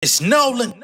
It's Nolan.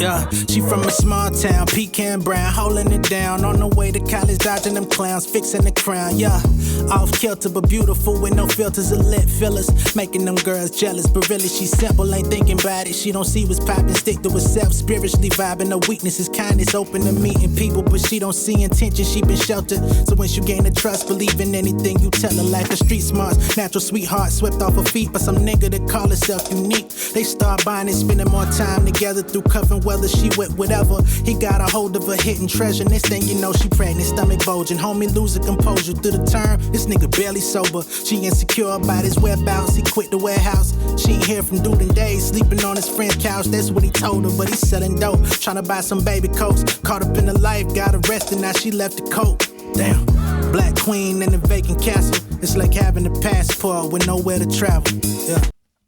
Yeah, she from a small town, pecan brown, holding it down. On the way to college, dodging them clowns, fixing the crown. Yeah, off kilter but beautiful with no filters or lip fillers, making them girls jealous. But really, she's simple, ain't thinking about it. She don't see what's popping, stick to herself, spiritually vibing. Her weakness is kindness, open to meeting people, but she don't see intention. She been sheltered, so when she gain the trust, believe in anything you tell her. Like a street smarts, natural sweetheart, swept off her feet by some nigga that call herself unique. They start buying and spending more time together through covering whether she with whatever. He got a hold of her hidden treasure. Next thing you know, she pregnant, stomach bulging. Homie lose her composure through the term. This nigga barely sober. She insecure about his whereabouts. He quit the warehouse. She ain't hear from dude in days. Sleeping on his friend's couch. That's what he told her. But he's selling dope, trying to buy some baby coats. Caught up in the life, got arrested. Now she left the coat. Damn. Black queen in a vacant castle. It's like having a passport with nowhere to travel. Yeah.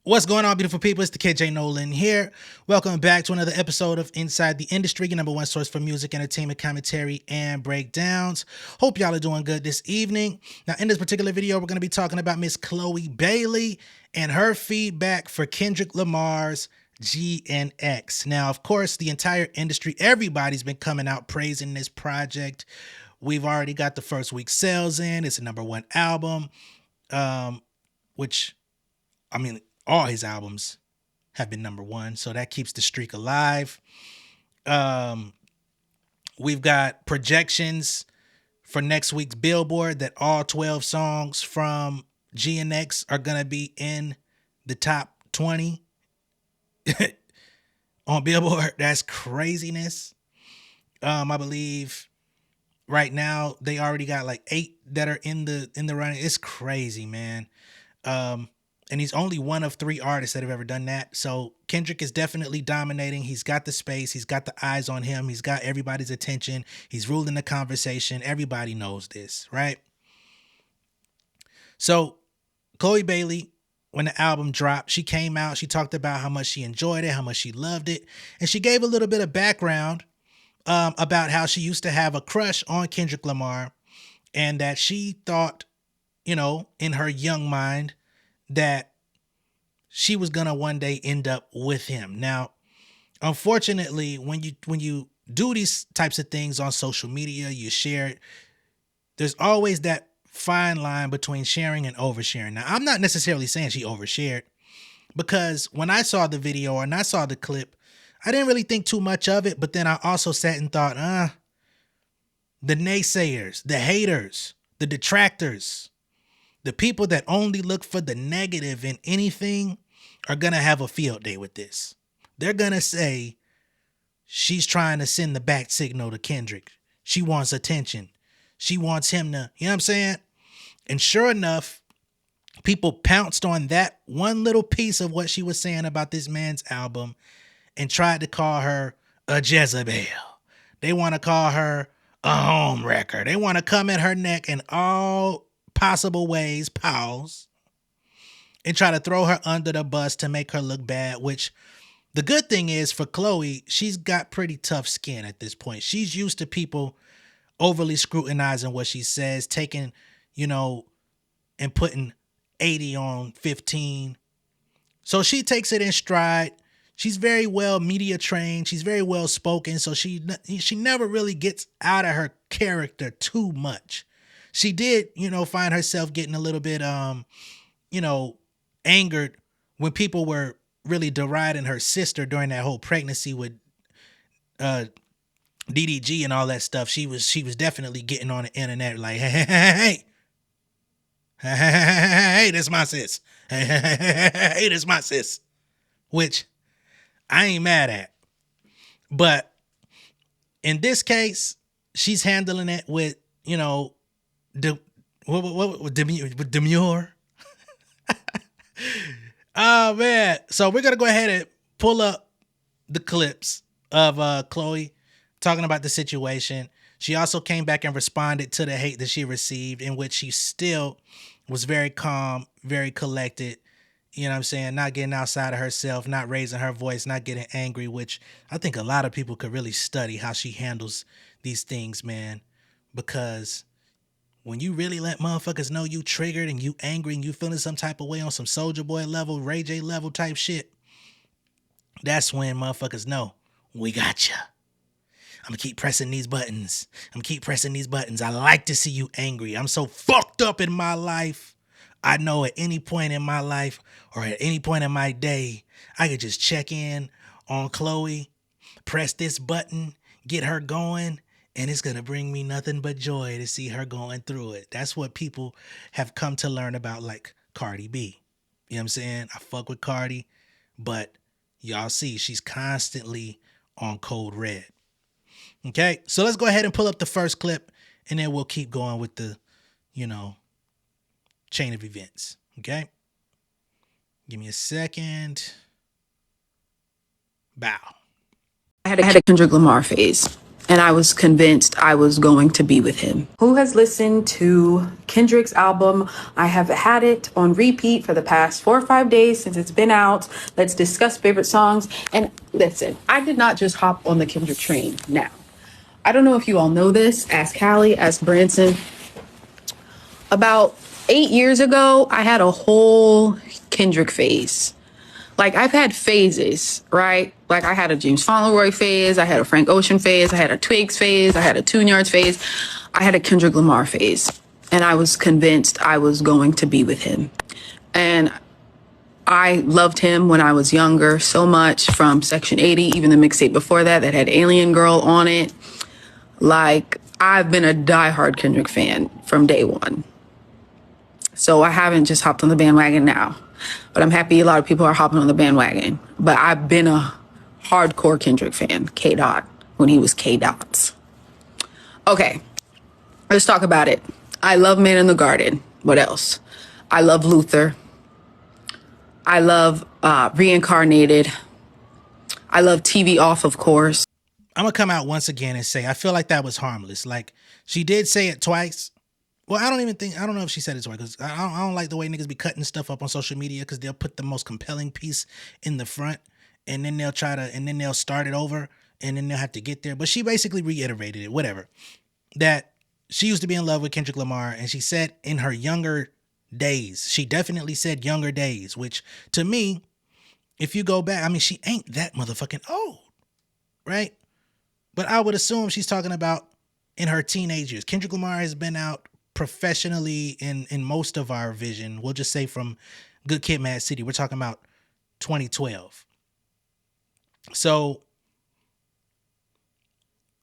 What's going on, beautiful people? It's the J Nolan here. Welcome back to another episode of Inside the Industry, your number one source for music, entertainment, commentary, and breakdowns. Hope y'all are doing good this evening. Now, in this particular video, we're going to be talking about Miss Chloe Bailey and her feedback for Kendrick Lamar's GNX. Now, of course, the entire industry, everybody's been coming out praising this project. We've already got the first week sales in. It's a number one album, which, I mean, all his albums have been number one, so that keeps the streak alive. We've got projections for next week's Billboard that all 12 songs from GNX are going to be in the top 20 on Billboard. That's craziness. I believe right now they already got like 8 that are in the running. It's crazy, man. And he's only one of 3 artists that have ever done that. So Kendrick is definitely dominating. He's got the space. He's got the eyes on him. He's got everybody's attention. He's ruling the conversation. Everybody knows this, right? So Chloe Bailey, when the album dropped, she came out. She talked about how much she enjoyed it, how much she loved it. And she gave a little bit of background about how she used to have a crush on Kendrick Lamar and that she thought, in her young mind, that she was gonna one day end up with him. Now, unfortunately, when you do these types of things on social media, you share it, there's always that fine line between sharing and oversharing. Now, I'm not necessarily saying she overshared, because when I saw the video and I saw the clip, I didn't really think too much of it, but then I also sat and thought, the naysayers, the haters, the detractors, the people that only look for the negative in anything are going to have a field day with this. They're going to say she's trying to send the back signal to Kendrick. She wants attention. She wants him to, you know what I'm saying? And sure enough, people pounced on that one little piece of what she was saying about this man's album and tried to call her a Jezebel. They want to call her a home wrecker. They want to come at her neck in all possible ways, pals, and try to throw her under the bus to make her look bad, which the good thing is for Chloe, she's got pretty tough skin at this point. She's used to people overly scrutinizing what she says, taking, and putting 80 on 15. So she takes it in stride. She's very well media trained. She's very well spoken. So she never really gets out of her character too much. She did, find herself getting a little bit, angered when people were really deriding her sister during that whole pregnancy with DDG and all that stuff. She was definitely getting on the internet like, hey, that's my sis. Hey, that's my sis. Which I ain't mad at. But in this case, she's handling it with, demure. Oh man. So we're gonna go ahead and pull up the clips of Chloe talking about the situation. She also came back and responded to the hate that she received, in which she still was very calm, very collected. You know what I'm saying? Not getting outside of herself, not raising her voice, not getting angry, which I think a lot of people could really study how she handles these things, man. Because when you really let motherfuckers know you triggered and you angry and you feeling some type of way on some Soldier Boy level, Ray J level type shit, that's when motherfuckers know we got you. I'm gonna keep pressing these buttons. I'm gonna keep pressing these buttons. I like to see you angry. I'm so fucked up in my life. I know at any point in my life or at any point in my day, I could just check in on Chloe, press this button, get her going, and it's gonna bring me nothing but joy to see her going through it. That's what people have come to learn about, like Cardi B. You know what I'm saying? I fuck with Cardi, but y'all see she's constantly on code red. Okay, so let's go ahead and pull up the first clip, and then we'll keep going with the, you know, chain of events. Okay, give me a second. Bow. I had a Kendrick Lamar phase, and I was convinced I was going to be with him. Who has listened to Kendrick's album? I have had it on repeat for the past 4 or 5 days since it's been out. Let's discuss favorite songs. And listen, I did not just hop on the Kendrick train now. I don't know if you all know this. Ask Callie, ask Branson. About 8 years ago, I had a whole Kendrick phase. Like, I've had phases, right? Like, I had a James Fauntleroy phase, I had a Frank Ocean phase, I had a Twigs phase, I had a Tune Yards phase, I had a Kendrick Lamar phase. And I was convinced I was going to be with him. And I loved him when I was younger so much, from Section 80, even the mixtape before that had Alien Girl on it. Like, I've been a diehard Kendrick fan from day one. So I haven't just hopped on the bandwagon now. But I'm happy a lot of people are hopping on the bandwagon. But I've been a hardcore Kendrick fan, K. Dot, when he was K. Dots. Okay, let's talk about it. I love Man in the Garden. What else? I love Luther. I love Reincarnated. I love TV Off, of course. I'm gonna come out once again and say I feel like that was harmless. Like, she did say it twice. Well, I don't know if she said it twice, because I don't like the way niggas be cutting stuff up on social media, because they'll put the most compelling piece in the front, and then they'll start it over, and then they'll have to get there. But she basically reiterated it, whatever, that she used to be in love with Kendrick Lamar, and she said in her younger days, she definitely said younger days, which to me, if you go back, I mean, she ain't that motherfucking old, right? But I would assume she's talking about in her teenage years. Kendrick Lamar has been out professionally in most of our vision. We'll just say from Good Kid, Mad City. We're talking about 2012. So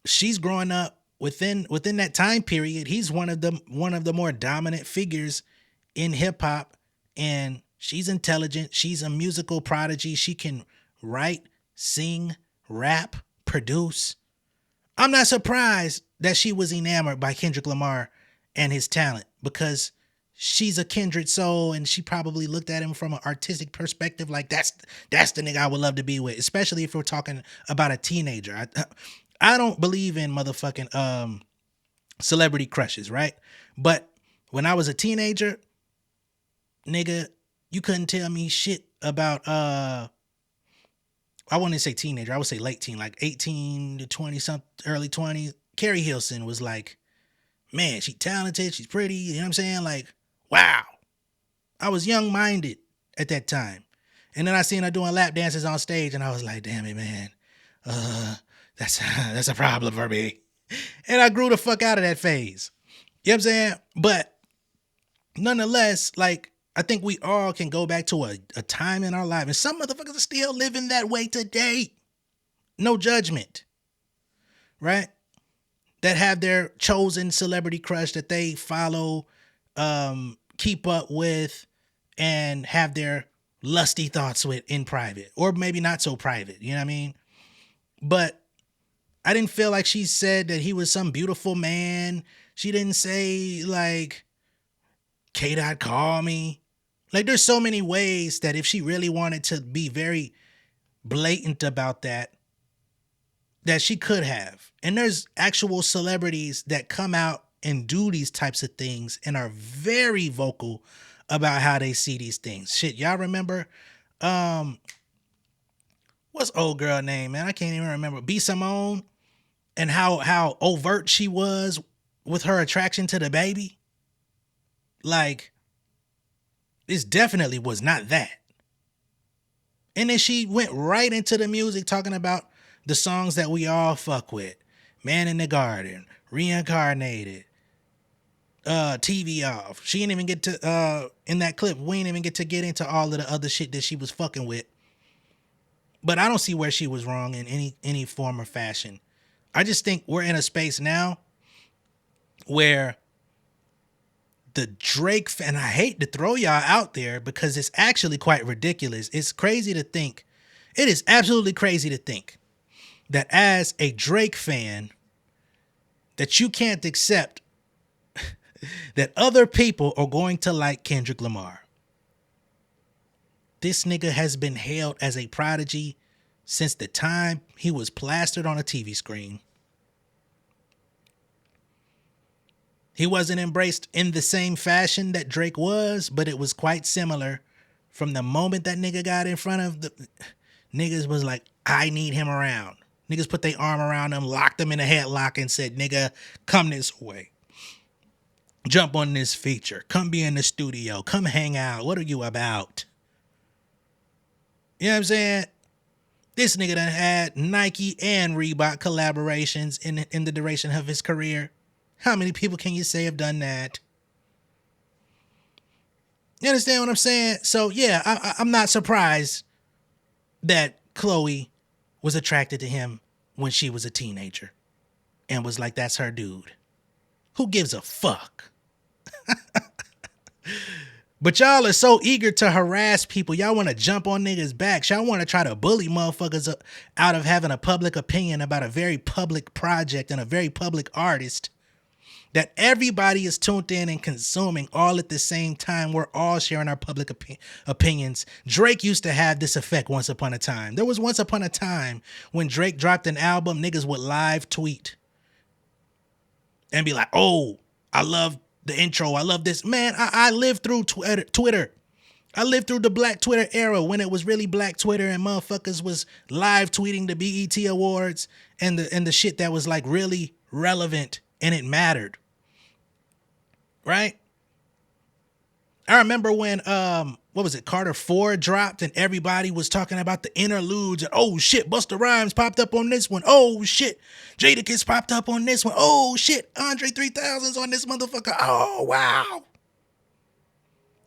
she's growing up within that time period. He's one of the more dominant figures in hip hop, and she's intelligent. She's a musical prodigy. She can write, sing, rap, produce. I'm not surprised that she was enamored by Kendrick Lamar and his talent, because she's a kindred soul, and she probably looked at him from an artistic perspective like that's the nigga I would love to be with, especially if we're talking about a teenager. I don't believe in motherfucking celebrity crushes, right? But when I was a teenager, nigga, you couldn't tell me shit about I wouldn't say teenager, I would say late teen, like 18 to 20 something, early 20s. Carrie Hilson was like, man, she's talented, she's pretty, you know what I'm saying? Like, wow. I was young-minded at that time. And then I seen her doing lap dances on stage, and I was like, damn it, man. That's a problem for me. And I grew the fuck out of that phase. You know what I'm saying? But nonetheless, like, I think we all can go back to a time in our life, and some motherfuckers are still living that way today. No judgment. Right? That have their chosen celebrity crush that they follow, keep up with, and have their lusty thoughts with in private, or maybe not so private, you know what I mean? But I didn't feel like she said that he was some beautiful man. She didn't say like, K. Dot call me. Like, there's so many ways that if she really wanted to be very blatant about that she could have. And there's actual celebrities that come out and do these types of things and are very vocal about how they see these things. Shit, y'all remember what's old girl name, man? I can't even remember. B. Simone, and how overt she was with her attraction to the baby. Like, this definitely was not that. And then she went right into the music talking about the songs that we all fuck with. Man in the Garden, Reincarnated, TV Off. She didn't even get to, in that clip, we didn't even get into all of the other shit that she was fucking with. But I don't see where she was wrong in any form or fashion. I just think we're in a space now where the Drake, and I hate to throw y'all out there because it's actually quite ridiculous. It's crazy to think. It is absolutely crazy to think that as a Drake fan, that you can't accept that other people are going to like Kendrick Lamar. This nigga has been hailed as a prodigy since the time he was plastered on a TV screen. He wasn't embraced in the same fashion that Drake was, but it was quite similar. From the moment that nigga got in front of the niggas was like, I need him around. Niggas put their arm around him, locked him in a headlock and said, nigga, come this way. Jump on this feature. Come be in the studio. Come hang out. What are you about? You know what I'm saying? This nigga done had Nike and Reebok collaborations in the duration of his career. How many people can you say have done that? You understand what I'm saying? So yeah, I'm not surprised that Chloe was attracted to him when she was a teenager and was like, that's her dude. Who gives a fuck? But y'all are so eager to harass people. Y'all want to jump on niggas' backs. Y'all want to try to bully motherfuckers out of having a public opinion about a very public project and a very public artist that everybody is tuned in and consuming all at the same time. We're all sharing our public opinions. Drake used to have this effect once upon a time. There was once upon a time when Drake dropped an album, niggas would live tweet and be like, oh, I love the intro. I love this. Man, I lived through Twitter. I lived through the Black Twitter era when it was really Black Twitter and motherfuckers was live tweeting the BET Awards and the shit that was like really relevant and it mattered. Right? I remember when what was it, Carter 4 dropped and everybody was talking about the interludes and oh shit, Busta Rhymes popped up on this one. Oh shit, Jadakiss popped up on this one. Oh shit, Andre 3000's on this motherfucker. Oh wow.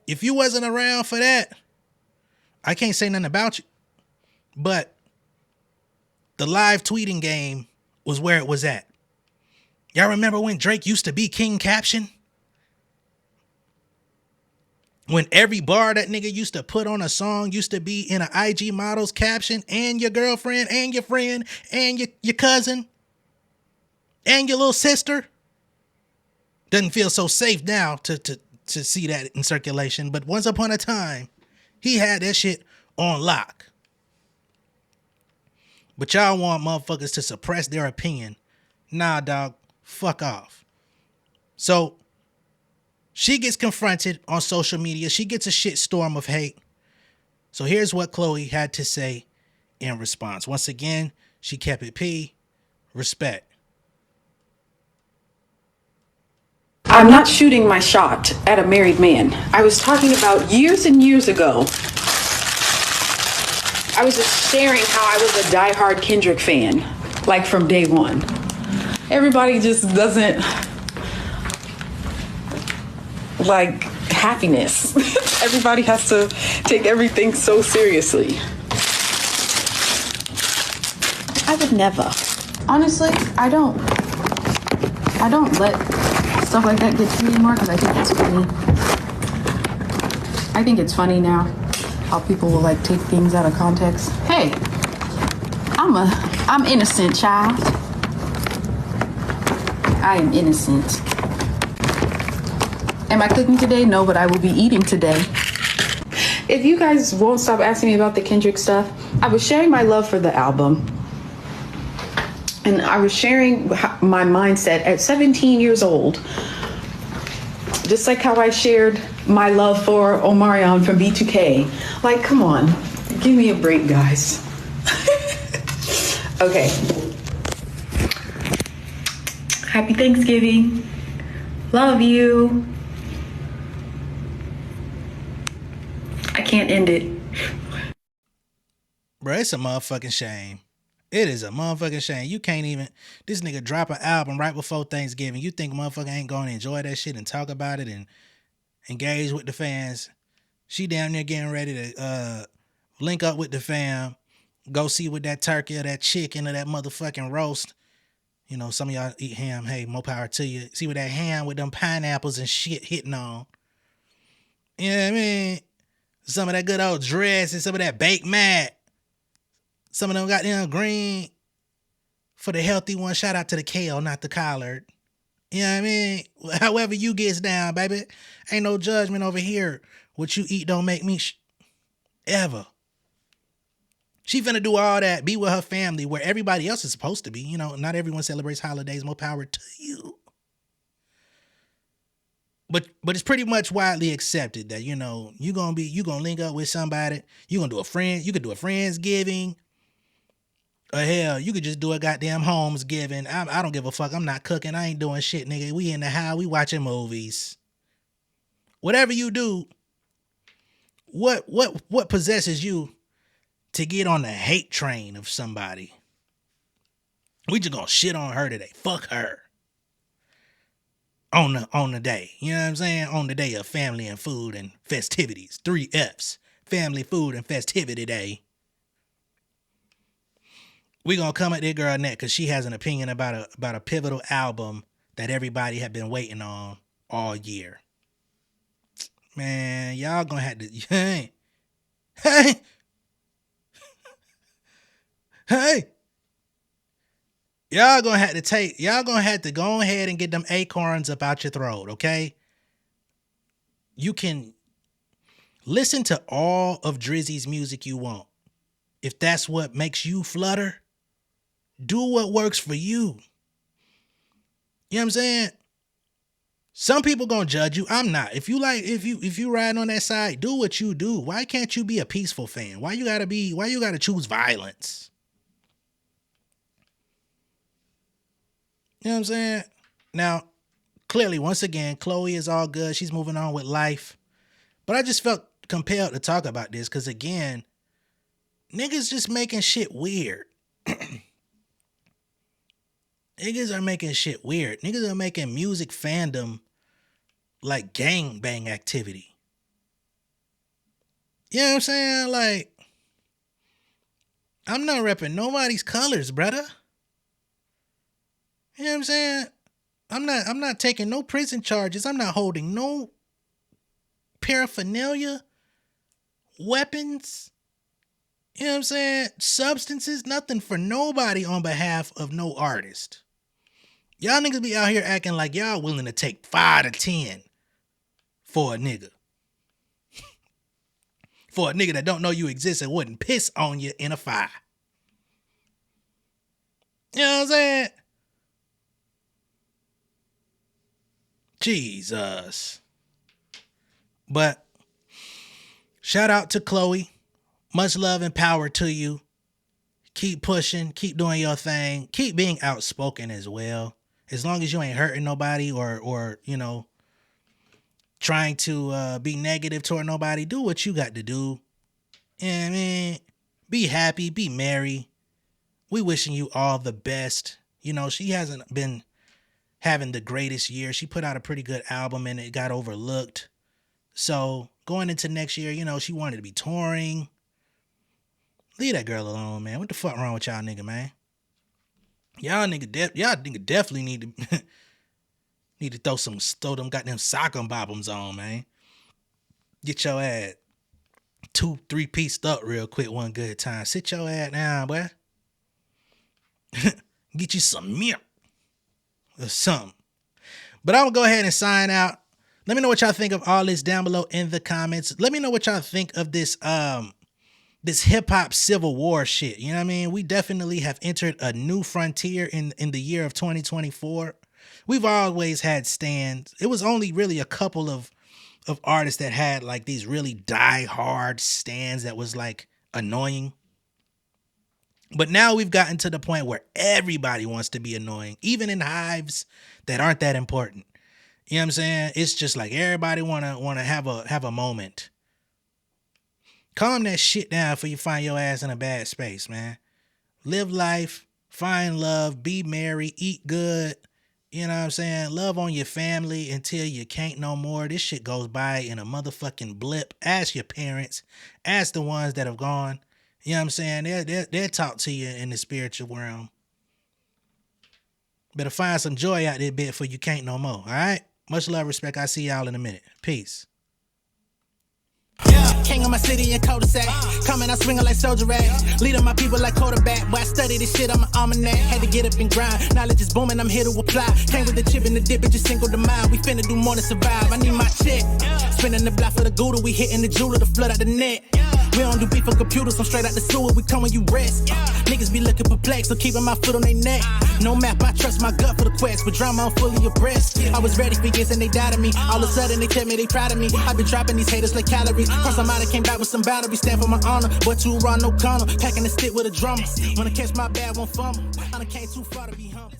If you wasn't around for that, I can't say nothing about you. But the live tweeting game was where it was at. Y'all remember when Drake used to be King Caption? When every bar that nigga used to put on a song used to be in an IG model's caption and your girlfriend and your friend and your cousin and your little sister. Doesn't feel so safe now to see that in circulation. But once upon a time, he had that shit on lock. But y'all want motherfuckers to suppress their opinion. Nah, dog, fuck off. So she gets confronted on social media. She gets a shit storm of hate. So here's what Chloe had to say in response. Once again, she kept it P. Respect. I'm not shooting my shot at a married man. I was talking about years and years ago. I was just sharing how I was a diehard Kendrick fan, like from day one. Everybody just doesn't like happiness. Everybody has to take everything so seriously. I would never. Honestly, I don't let stuff like that get to me anymore because I think it's funny. I think it's funny now how people will like take things out of context. Hey, I'm innocent, child. I am innocent. Am I cooking today? No, but I will be eating today. If you guys won't stop asking me about the Kendrick stuff, I was sharing my love for the album. And I was sharing my mindset at 17 years old. Just like how I shared my love for Omarion from B2K. Like, come on, give me a break, guys. Okay. Happy Thanksgiving. Love you. I can't end it. Bro, it's a motherfucking shame. It is a motherfucking shame. You can't even, this nigga drop an album right before Thanksgiving. You think motherfucker ain't gonna enjoy that shit and talk about it and engage with the fans. She down there getting ready to link up with the fam, go see with that turkey or that chicken or that motherfucking roast. You know, some of y'all eat ham. Hey, more power to you. See with that ham with them pineapples and shit hitting on. You know what I mean? Some of that good old dress and some of that baked mat. Some of them got them green for the healthy one. Shout out to the kale, not the collard. You know what I mean? However you gets down, baby. Ain't no judgment over here. What you eat don't make me ever. She finna do all that, be with her family where everybody else is supposed to be. You know, not everyone celebrates holidays. More power to you. But it's pretty much widely accepted that, you know, you gonna link up with somebody. You could do a Friendsgiving. Or hell, you could just do a goddamn Homesgiving. I don't give a fuck. I'm not cooking. I ain't doing shit, nigga. We in the house. We watching movies. Whatever you do, what possesses you to get on the hate train of somebody? We just gonna shit on her today. Fuck her. On the day. You know what I'm saying? On the day of family and food and festivities. 3 F's. Family, food, and festivity day. We gonna come at that girl next because she has an opinion about a pivotal album that everybody had been waiting on all year. Man, y'all gonna have to hey y'all gonna have to go ahead and get them acorns up out your throat, okay? You can listen to all of Drizzy's music you want. If that's what makes you flutter, do what works for you. You know what I'm saying? Some people gonna judge you. I'm not. If you ride on that side, do what you do. Why can't you be a peaceful fan? Why you gotta choose violence? You know what I'm saying? Now, clearly, once again, Chloe is all good. She's moving on with life. But I just felt compelled to talk about this because, again, niggas just making shit weird. Niggas are making shit weird. Niggas are making music fandom like gangbang activity. You know what I'm saying? Like, I'm not repping nobody's colors, brother. You know what I'm saying? I'm not taking no prison charges. I'm not holding no paraphernalia, weapons, you know what I'm saying? Substances, nothing for nobody on behalf of no artist. Y'all niggas be out here acting like y'all willing to take 5 to 10 for a nigga. For a nigga that don't know you exist and wouldn't piss on you in a fire. You know what I'm saying? Jesus. But shout out to Chloe. Much love and power to you. Keep pushing. Keep doing your thing. Keep being outspoken as well. As long as you ain't hurting nobody or you know, trying to be negative toward nobody, do what you got to do. And man, be happy, be merry. We wishing you all the best. You know, she hasn't been having the greatest year. She put out a pretty good album and it got overlooked. So going into next year, you know, she wanted to be touring. Leave that girl alone, man. What the fuck wrong with y'all nigga, man? Y'all nigga definitely need to need to throw them goddamn sock and bobbums on, man. Get your ass 2-3 pieced up real quick one good time. Sit your ass down, boy. Get you some milk or something. But I'm gonna go ahead and sign out. Let me know what y'all think of all this down below in the comments. Let me know what y'all think of this this hip hop civil war shit. You know what I mean? We definitely have entered a new frontier in the year of 2024. We've always had stands. It was only really a couple of artists that had like these really die hard stands that was like annoying. But now we've gotten to the point where everybody wants to be annoying, even in hives that aren't that important. You know what I'm saying? It's just like everybody wanna have a moment. Calm that shit down before you find your ass in a bad space, man. Live life, find love, be merry, eat good. You know what I'm saying? Love on your family until you can't no more. This shit goes by in a motherfucking blip. Ask your parents. Ask the ones that have gone. You know what I'm saying? They'll talk to you in the spiritual realm. Better find some joy out there, bit, before you can't no more. All right? Much love, respect. I'll see y'all in a minute. Peace. Yeah, king of my city and cul-de-sac. Coming out swinging like soldier rag. Leading my people like quarterback. Boy, I study this shit, I'm an almanac. Had to get up and grind. Knowledge is booming, I'm here to apply. Came with the chip and the dip, it just single the mind. We finna do more than survive. I need my check. Spinning the block for the Gouda. We hitting the jeweler to flood out the net. We don't do beef on computers, I'm straight out the sewer. We come when you rest. Niggas be looking perplexed, so keeping my foot on their neck. No map, I trust my gut for the quest. With drama, I'm fully abreast. I was ready for years and they doubted me. All of a sudden they tell me they proud of me. I been dropping these haters like calories. Cross them out, I came back with some battery. Stand for my honor, but too raw, no corner. Packing the stick with a drummer. Wanna catch my bad, won't fumble. I done came too far to be humble.